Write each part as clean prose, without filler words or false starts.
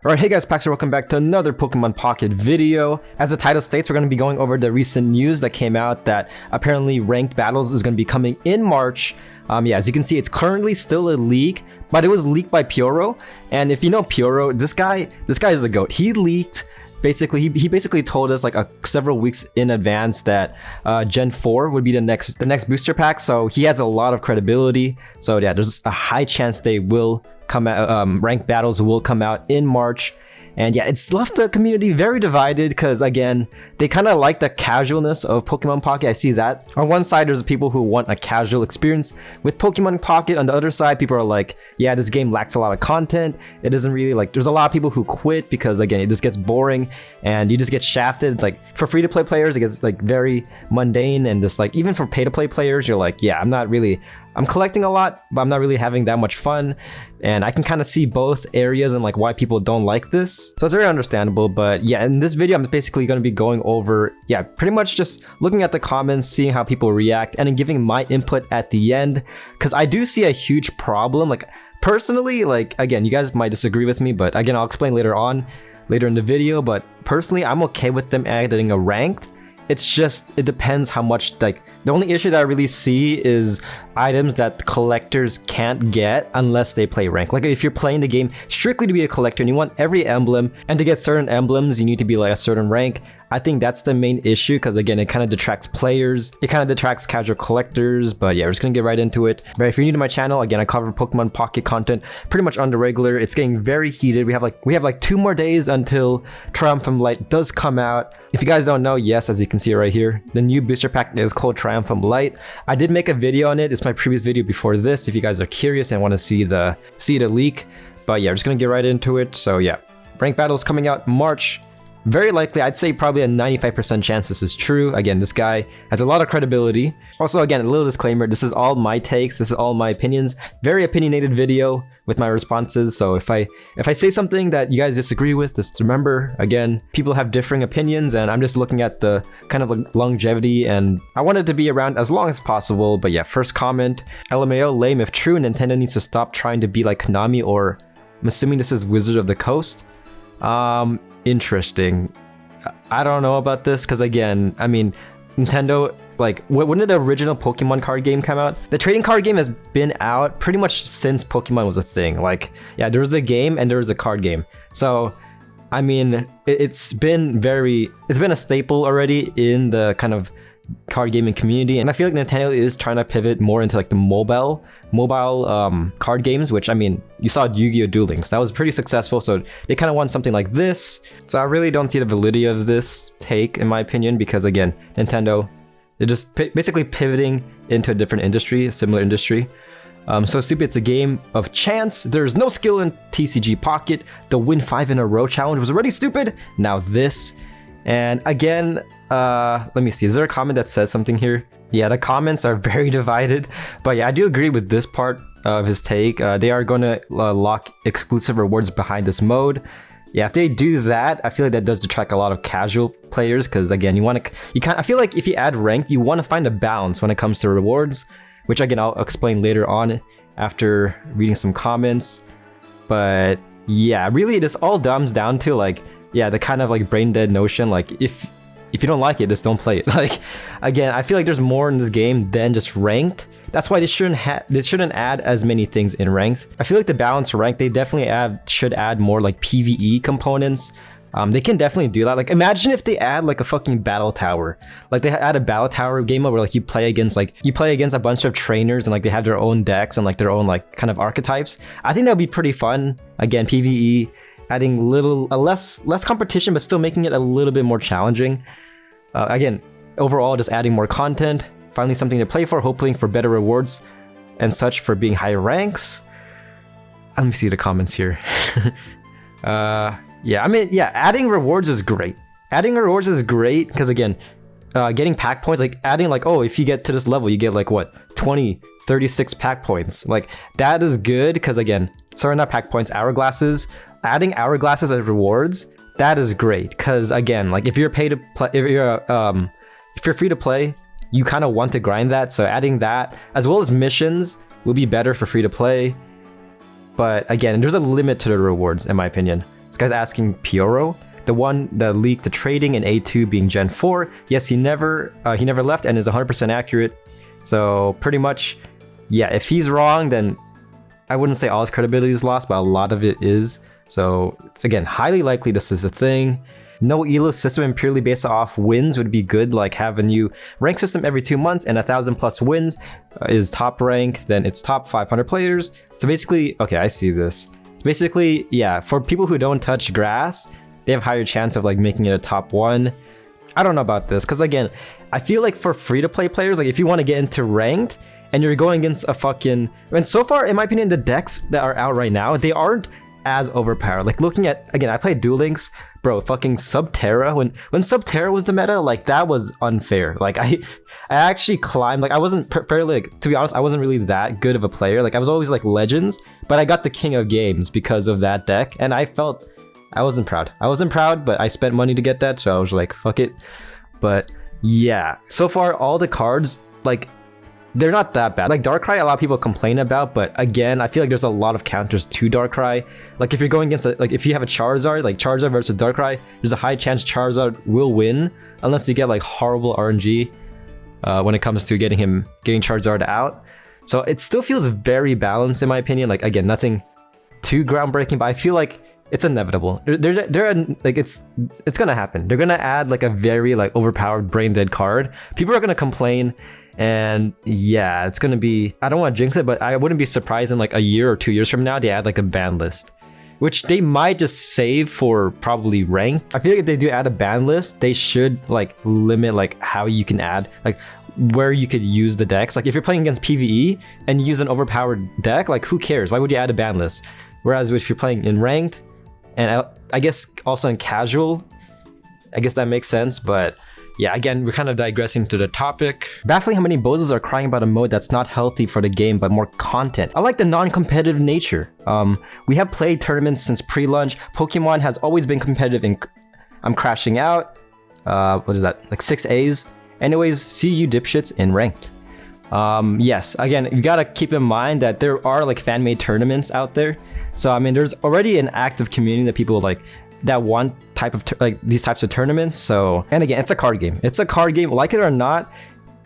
Alright, hey guys, Paxer, welcome back to another Pokemon Pocket video. As the title states, we're going to be going over the recent news that came out that apparently ranked battles is going to be coming in March. As you can see, it's currently still a leak, but it was leaked by Pyoro. And if you know Pyoro, this guy is the GOAT. He leaked, basically, he basically told us like several weeks in advance that Gen 4 would be the next booster pack. So he has a lot of credibility. So yeah, there's a high chance they will come out, ranked battles will come out in March. And yeah, it's left the community very divided because, again, they kind of like the casualness of Pokemon Pocket. I see that. On one side, there's people who want a casual experience with Pokemon Pocket. On the other side, people are like, yeah, this game lacks a lot of content. It doesn't really, like, there's a lot of people who quit because, again, it just gets boring and you just get shafted. It's like, for free-to-play players, it gets, like, very mundane, and just, like, even for pay-to-play players, you're like, yeah, I'm collecting a lot, but I'm not really having that much fun. And I can kind of see both areas and like why people don't like this. So it's very understandable. But yeah, in this video, I'm basically going to be going over, pretty much just looking at the comments, seeing how people react, and then giving my input at the end. Because I do see a huge problem. Like, personally, like, again, you guys might disagree with me, but again, I'll explain later in the video. But personally, I'm okay with them adding a ranked. It's just, it depends how much, like, the only issue that I really see is items that collectors can't get unless they play rank. Like, if you're playing the game strictly to be a collector and you want every emblem, and to get certain emblems, you need to be like a certain rank. I think that's the main issue because, again, it kind of detracts players. It kind of detracts casual collectors. But yeah, we're just going to get right into it. But if you're new to my channel, again, I cover Pokemon Pocket content pretty much on the regular. It's getting very heated. We have like 2 more days until Triumphant Light does come out. If you guys don't know, yes, as you can see right here, the new booster pack is called Triumphant Light. I did make a video on it. It's my previous video before this, if you guys are curious and want to see the leak. But yeah, we're just going to get right into it. So yeah, ranked battles coming out March. Very likely, I'd say probably a 95% chance this is true. Again, this guy has a lot of credibility. Also, again, a little disclaimer, this is all my takes, this is all my opinions. Very opinionated video with my responses. So if I say something that you guys disagree with, just remember, again, people have differing opinions, and I'm just looking at the kind of longevity, and I want it to be around as long as possible. But yeah, first comment, LMAO, lame. If true, Nintendo needs to stop trying to be like Konami, or I'm assuming this is Wizard of the Coast. Interesting. I don't know about this because, again, I mean, Nintendo, like, when did the original Pokemon card game come out? The trading card game has been out pretty much since Pokemon was a thing. Like, yeah, there was the game and there was a card game. So, I mean, it's been a staple already in the kind of card gaming community, and I feel like Nintendo is trying to pivot more into like the mobile card games, which, I mean, you saw Yu-Gi-Oh! Duel Links, that was pretty successful, so they kind of want something like this. So I really don't see the validity of this take, in my opinion, because, again, Nintendo, they're just basically pivoting into a different industry, a similar industry. So stupid, it's a game of chance. There's no skill in TCG Pocket. The win 5 in a row challenge was already stupid. Now this. And again, let me see, is there a comment that says something here? Yeah, the comments are very divided, but yeah, I do agree with this part of his take. They are going to lock exclusive rewards behind this mode. Yeah, if they do that, I feel like that does detract a lot of casual players, because, again, I feel like if you add ranked, you want to find a balance when it comes to rewards, which, again, I'll explain later on after reading some comments. But yeah, really, this all comes down to, like, yeah, the kind of like brain dead notion, like, if you don't like it, just don't play it. Like, again, I feel like there's more in this game than just ranked. That's why they shouldn't add as many things in ranked. I feel like the balance ranked, they definitely should add more like PvE components. They can definitely do that. Like, imagine if they add like a fucking battle tower. Like, they add a battle tower game where like you play against a bunch of trainers, and like they have their own decks and like their own like kind of archetypes. I think that would be pretty fun. Again, PvE, adding less competition, but still making it a little bit more challenging. Again, overall, just adding more content, finally something to play for, hoping for better rewards and such for being high ranks. Let me see the comments here. Yeah, I mean, yeah, adding rewards is great. Adding rewards is great because, again, getting pack points, like adding like, oh, if you get to this level, you get like what, 20, 36 pack points. Like, that is good because, again, sorry, not pack points, hourglasses. Adding hourglasses as rewards, that is great because, again, like, if you're free to play, you kind of want to grind that. So adding that as well as missions will be better for free to play. But again, there's a limit to the rewards, in my opinion. This guy's asking Pioro, the one that leaked the trading in A2 being Gen 4. Yes, he never left and is 100% accurate. So pretty much, yeah, if he's wrong, then I wouldn't say all his credibility is lost, but a lot of it is. So it's, again, highly likely this is a thing. No elo system and purely based off wins would be good, like have a new rank system every 2 months and 1,000+ wins is top rank, then it's top 500 players. So basically, okay, I see this. It's basically, yeah, for people who don't touch grass, they have higher chance of like making it a top 1. I don't know about this, because again, I feel like for free-to-play players, like if you want to get into ranked and you're going against a fucking... And so far, in my opinion, the decks that are out right now, they aren't as overpowered. Like looking at, again, I played Duel Links, bro, fucking Subterra. When Subterra was the meta, like that was unfair. Like I actually climbed, like I wasn't fairly, like, to be honest, I wasn't really that good of a player. Like I was always like Legends, but I got the King of Games because of that deck, and I felt I wasn't proud. I wasn't proud, but I spent money to get that, so I was like, fuck it. But yeah, so far all the cards, like, they're not that bad. Like Darkrai, a lot of people complain about, but again, I feel like there's a lot of counters to Darkrai. Like if you're going against, like if you have a Charizard, like Charizard versus Darkrai, there's a high chance Charizard will win, unless you get like horrible RNG when it comes to getting Charizard out. So it still feels very balanced in my opinion. Like again, nothing too groundbreaking, but I feel like it's inevitable. They're like it's gonna happen. They're gonna add like a very like overpowered brain dead card. People are gonna complain. And yeah, it's gonna be, I don't want to jinx it, but I wouldn't be surprised in like a year or 2 years from now they add like a ban list, which they might just save for probably rank. I feel like if they do add a ban list, they should like limit like how you can add, like where you could use the decks. Like if you're playing against PvE and you use an overpowered deck, like who cares? Why would you add a ban list? Whereas if you're playing in ranked, and I guess also in casual, I guess that makes sense. But yeah, again, we're kind of digressing to the topic. Baffling how many bozos are crying about a mode that's not healthy for the game, but more content. I like the non-competitive nature. We have played tournaments since pre-launch. Pokemon has always been competitive and I'm crashing out. What is that? Like 6 A's? Anyways, see you dipshits in ranked. Yes, again, you gotta keep in mind that there are like fan-made tournaments out there. So, I mean, there's already an active community that people like that want type of like these types of tournaments. So, and again, it's a card game. It's a card game, like it or not,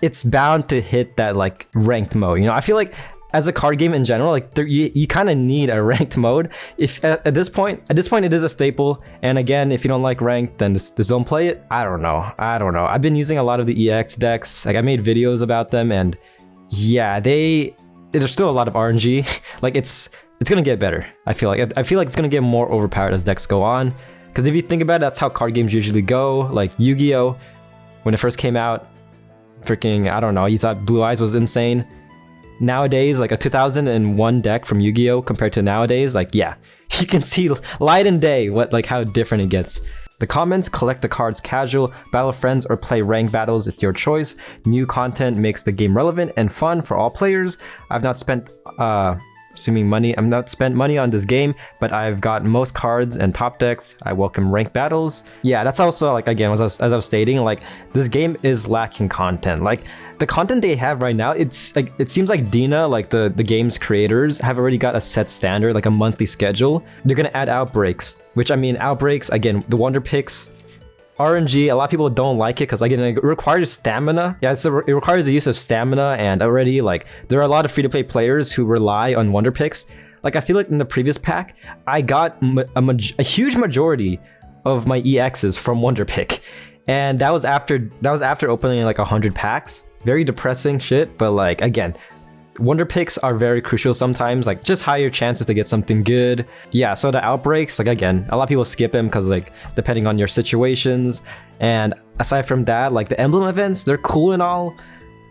it's bound to hit that like ranked mode. You know, I feel like as a card game in general, like you kind of need a ranked mode. If at this point it is a staple. And again, if you don't like ranked, then just don't play it. I don't know. I've been using a lot of the EX decks. Like I made videos about them, and yeah, there's still a lot of RNG. Like it's gonna get better. I feel like it's gonna get more overpowered as decks go on. Because if you think about it, that's how card games usually go. Like Yu-Gi-Oh, when it first came out, freaking, I don't know, you thought Blue Eyes was insane. Nowadays, like a 2001 deck from Yu-Gi-Oh compared to nowadays, like yeah, you can see light and day how different it gets. The comments: collect the cards casual, battle friends, or play ranked battles. It's your choice. New content makes the game relevant and fun for all players. I've not spent money on this game, but I've got most cards and top decks. I welcome ranked battles. Yeah, that's also like, again, as I was stating, like this game is lacking content. Like the content they have right now, it's like, it seems like Dina, like the game's creators, have already got a set standard, like a monthly schedule. They're gonna add outbreaks, which, I mean, outbreaks, again, the wonder picks, RNG, a lot of people don't like it because, again, it requires stamina. Yeah, it requires the use of stamina, and already, like, there are a lot of free-to-play players who rely on wonder picks. Like, I feel like in the previous pack, I got a huge majority of my EXs from wonder pick, and that was after opening like 100 packs. Very depressing shit, but like, again, wonder picks are very crucial sometimes, like just higher chances to get something good. Yeah, so the outbreaks, like again, a lot of people skip them because like depending on your situations. And aside from that, like the emblem events, they're cool and all,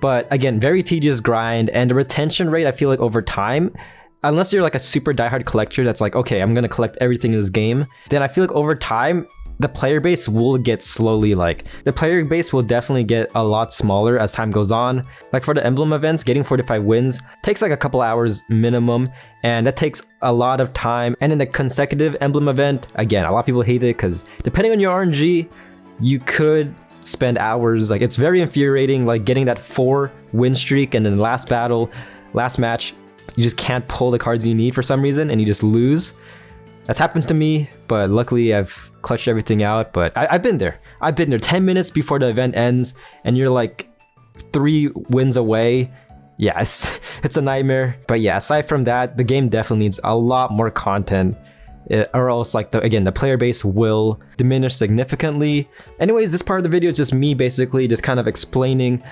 but again, very tedious grind. And the retention rate, I feel like over time, unless you're like a super diehard collector that's like, okay, I'm gonna collect everything in this game, then I feel like over time the player base will get slowly, like the player base will definitely get a lot smaller as time goes on. Like for the emblem events, getting 45 wins takes like a couple hours minimum, and that takes a lot of time. And in the consecutive emblem event, again, a lot of people hate it because depending on your RNG, you could spend hours. Like it's very infuriating, like getting that 4 win streak, and then last match, you just can't pull the cards you need for some reason and you just lose. That's happened to me, but luckily I've clutched everything out. But I've been there. I've been there 10 minutes before the event ends, and you're like 3 wins away. Yeah, it's a nightmare. But yeah, aside from that, the game definitely needs a lot more content. Or else, like, the player base will diminish significantly. Anyways, this part of the video is just me basically just kind of explaining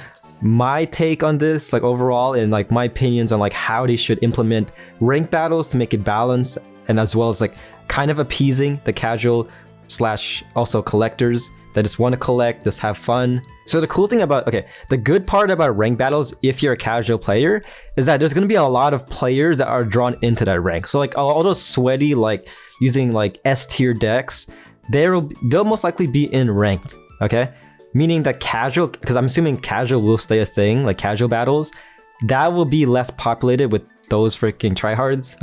my take on this, like, overall, and like my opinions on like how they should implement rank battles to make it balanced, and as well as like kind of appeasing the casual slash also collectors that just want to collect, just have fun. So the cool thing about, the good part about rank battles, if you're a casual player, is that there's going to be a lot of players that are drawn into that rank. So like all those sweaty, like using like S tier decks, they'll most likely be in ranked, okay? Meaning that casual, because I'm assuming casual will stay a thing, like casual battles, that will be less populated with those freaking tryhards.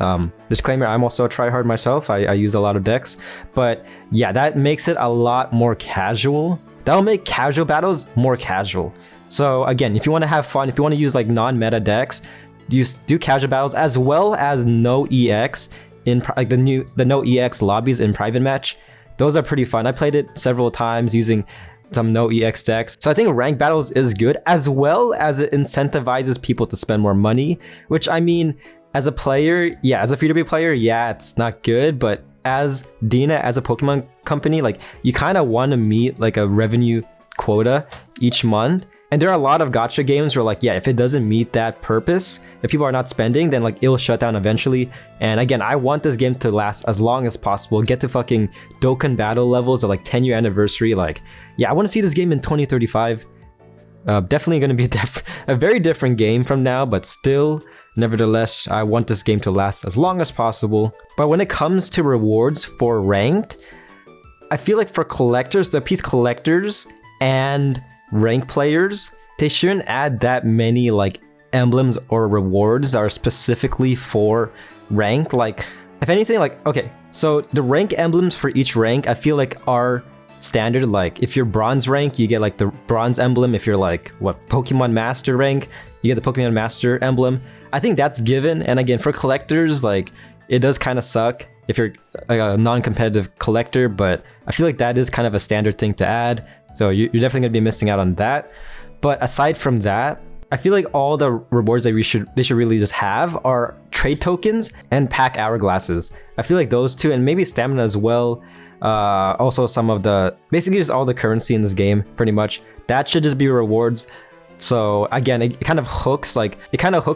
Disclaimer, I'm also a tryhard myself. I use a lot of decks, but yeah, that makes it a lot more casual. That'll make casual battles more casual. So again, if you want to have fun, if you want to use like non-meta decks, do casual battles as well as no EX in like the no EX lobbies in private match. Those are pretty fun. I played it several times using some no EX decks. So I think rank battles is good, as well as it incentivizes people to spend more money, which, I mean, as a player, yeah, as a free-to-play player, yeah, it's not good, but as Dina, as a Pokemon company, like, you kind of want to meet like a revenue quota each month. And there are a lot of gacha games where, like, yeah, if it doesn't meet that purpose, if people are not spending, then like it'll shut down eventually. And again, I want this game to last as long as possible, get to fucking Dokkan battle levels of like 10-year anniversary. Like, yeah, I want to see this game in 2035. Definitely going to be a very different game from now, but still, nevertheless, I want this game to last as long as possible. But when it comes to rewards for ranked, I feel like for collectors, the piece collectors and rank players, they shouldn't add that many like emblems or rewards that are specifically for rank. Like, if anything, like, okay, so the rank emblems for each rank, I feel like are standard. Like, if you're bronze rank, you get like the bronze emblem. If you're like Pokemon Master rank, you get the Pokemon Master emblem. I think that's given. And again, for collectors, like, it does kind of suck if you're like a non-competitive collector, but I feel like that is kind of a standard thing to add. So you're definitely gonna be missing out on that. But aside from that, I feel like all the rewards that they should really just have are trade tokens and pack hourglasses. I feel like those two, and maybe stamina as well. Also some of the, basically just all the currency in this game, pretty much. That should just be rewards. So again, it kind of hooks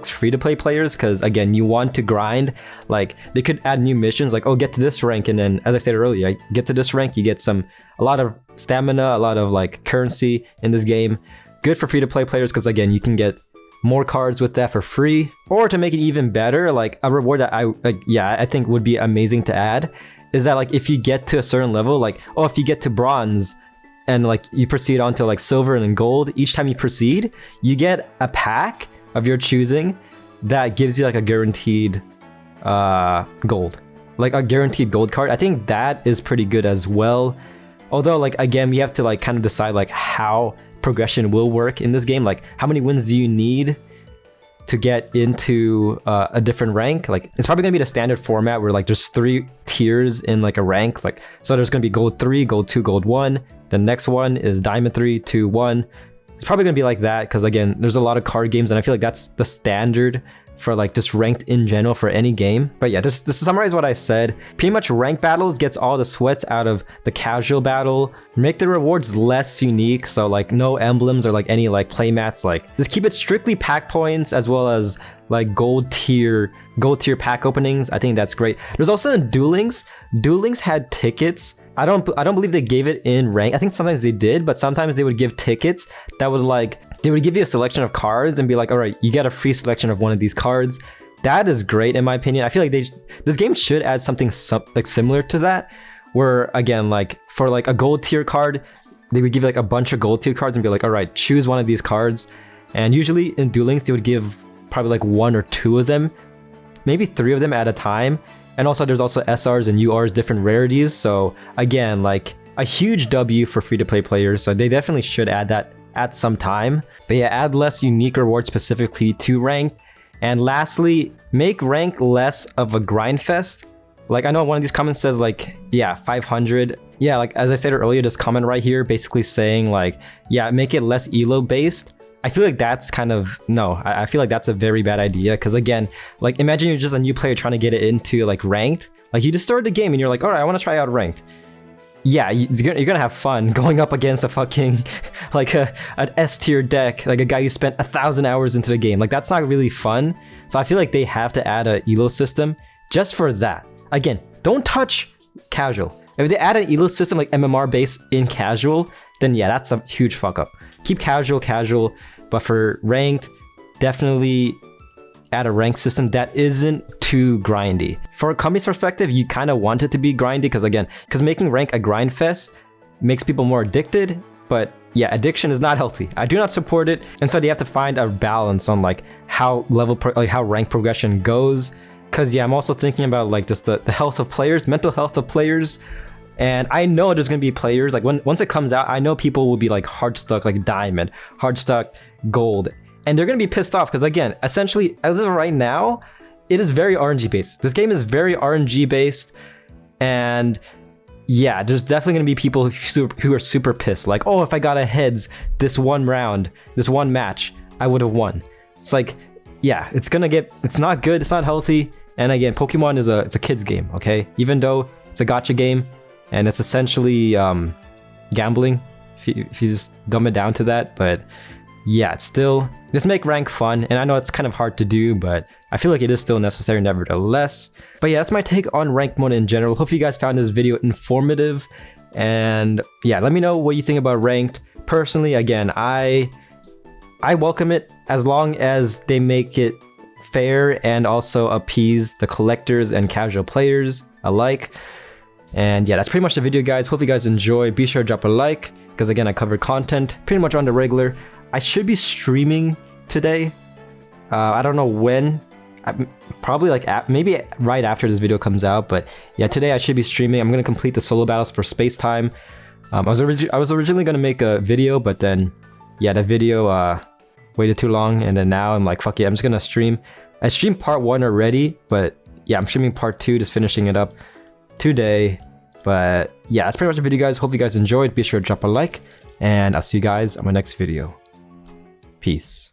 free-to-play players, because again, you want to grind. Like, they could add new missions like, oh, get to this rank, and then, as I said earlier, get to this rank, you get a lot of stamina, a lot of like currency in this game. Good for free-to-play players, because again, you can get more cards with that for free. Or to make it even better, like a reward that I think would be amazing to add is that, like, if you get to a certain level, like, oh, if you get to bronze and like you proceed on to like silver and then gold, each time you proceed, you get a pack of your choosing that gives you like a guaranteed gold, like a guaranteed gold card. I think that is pretty good as well. Although, like, again, we have to like kind of decide like how progression will work in this game. Like, how many wins do you need to get into a different rank? Like, it's probably gonna be the standard format where like there's 3 tiers in like a rank. Like, so there's gonna be gold 3, gold 2, gold 1. The next one is diamond 3, 2, 1. It's probably gonna be like that, because again, there's a lot of card games, and I feel like that's the standard for like just ranked in general for any game. But yeah, just to summarize what I said, pretty much rank battles gets all the sweats out of the casual battle. Make the rewards less unique, so like no emblems or like any like playmats. Like, just keep it strictly pack points, as well as like gold tier pack openings. I think that's great. There's also in Duel Links. Duel Links had tickets. I don't believe they gave it in rank. I think sometimes they did, but sometimes they would give tickets that would like, they would give you a selection of cards and be like, all right, you get a free selection of one of these cards. That is great in my opinion. I feel like this game should add something like similar to that, where again, like for like a gold tier card, they would give like a bunch of gold tier cards and be like, all right, choose one of these cards. And usually in Duel Links, they would give probably like 1 or 2 of them, maybe 3 of them at a time. And also there's also SRs and URs, different rarities. So again, like a huge W for free-to-play players. So they definitely should add that at some time. But yeah, add less unique rewards specifically to rank. And lastly, make rank less of a grind fest. Like I know one of these comments says like, yeah, 500. Yeah, like as I said earlier, this comment right here basically saying like, yeah, make it less elo based. I feel like that's kind of, no, I feel like that's a very bad idea. Because again, like imagine you're just a new player trying to get it into like ranked. Like you just started the game and you're like, all right, I want to try out ranked. Yeah, you're gonna have fun going up against a fucking like an S tier deck, like a guy who spent 1,000 hours into the game. Like that's not really fun. So I feel like they have to add a elo system just for that. Again, don't touch casual. If they add an elo system like MMR based in casual, then yeah, that's a huge fuck up. Keep casual, but for ranked, definitely add a rank system that isn't too grindy. For a company's perspective, you kind of want it to be grindy because making rank a grind fest makes people more addicted, but yeah, addiction is not healthy. I do not support it, and so they have to find a balance on like how how rank progression goes. Because yeah, I'm also thinking about like just the health of players, mental health of players. And I know there's gonna be players like once it comes out, I know people will be like hard stuck like diamond, hard stuck gold, and they're gonna be pissed off because again, essentially as of right now, it is very RNG based. This game is very RNG based, and yeah, there's definitely gonna be people who are super pissed. Like, oh, if I got a heads this one round, this one match, I would have won. It's like, yeah, it's not good, it's not healthy. And again, Pokemon is it's a kid's game, okay? Even though it's a gacha game and it's essentially gambling, if you just dumb it down to that. But yeah, it's still, just make rank fun. And I know it's kind of hard to do, but I feel like it is still necessary nevertheless. But yeah, that's my take on rank mode in general. Hope you guys found this video informative. And yeah, let me know what you think about ranked. Personally, again, I welcome it as long as they make it fair and also appease the collectors and casual players alike. And yeah, that's pretty much the video, guys. Hope you guys enjoy. Be sure to drop a like, because again, I cover content pretty much on the regular. I should be streaming today. I don't know when. Probably like maybe right after this video comes out. But yeah, today I should be streaming. I'm gonna complete the solo battles for Space Time. I was originally gonna make a video, but then yeah, the video waited too long, and then now I'm like, fuck it, I'm just gonna stream. I streamed part 1 already, but yeah, I'm streaming part 2, just finishing it up today. But yeah, that's pretty much the video, guys. Hope you guys enjoyed. Be sure to drop a like, and I'll see you guys on my next video. Peace.